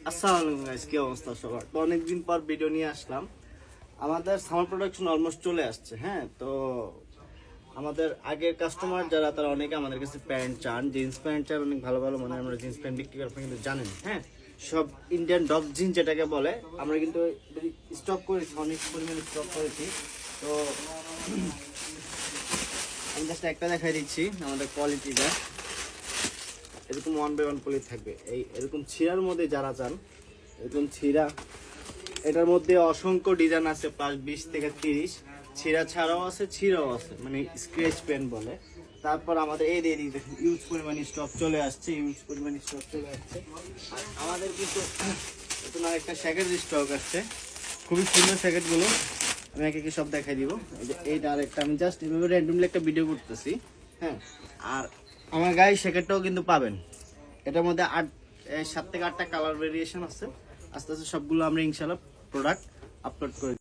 আসসালামু আলাইকুম গাইস, কি অবস্থা সবার? তো অনেকদিন পর ভিডিও নিয়ে আসলাম। আমাদের সামার প্রোডাকশন অলমোস্ট চলে আসছে। হ্যাঁ, তো আমাদের আগের কাস্টমার যারা তারা অনেকে আমাদের কাছে প্যান্ট চান, জিন্স প্যান্ট চান, অনেক ভালো ভালো মানে আমরা জিন্স প্যান্ট বিক্রি করি, আপনি কিন্তু জানেন। হ্যাঁ, সব ইন্ডিয়ান ডগ জিন্স যেটাকে বলে, আমরা কিন্তু স্টক করেছি, অনেক পরিমাণে স্টক করেছি। তো আমি জাস্ট একটা দেখাই দিচ্ছি আমাদের কোয়ালিটিটা। এরকম 1 বাই 1 পলি থাকবে। এরকম ছিঁড়ার মধ্যে যারা চান, এরকম ছিঁড়া, এটার মধ্যে অসংখ্য ডিজাইন আছে, প্লাস 20 থেকে 30। ছিঁড়া ছাড়াও আছে, ছিঁড়াও আছে, মানে স্ক্র্যাচ পেন বলে। তারপর আমাদের এই দেখুন ইউজ পরিমাণ স্টক চলে আসছে, আর আমাদের কিন্তু নতুন আরেকটা শ্যাকেট স্টক আসছে, খুবই সুন্দর শ্যাকেটগুলো। আমি একে সব দেখাই দিব। এইটা আরেকটা, আমি জাস্ট এভাবে র্যান্ডমলি একটা ভিডিও করতেছি। হ্যাঁ, আর আমার গায়ে শ্যাকেটটাও কিন্তু পাবেন। এটার মধ্যে 7 থেকে 8টা কালার ভেরিয়েশন আছে। আস্তে আস্তে সবগুলো আমরা ইনশাল্লাহ প্রোডাক্ট আপলোড করে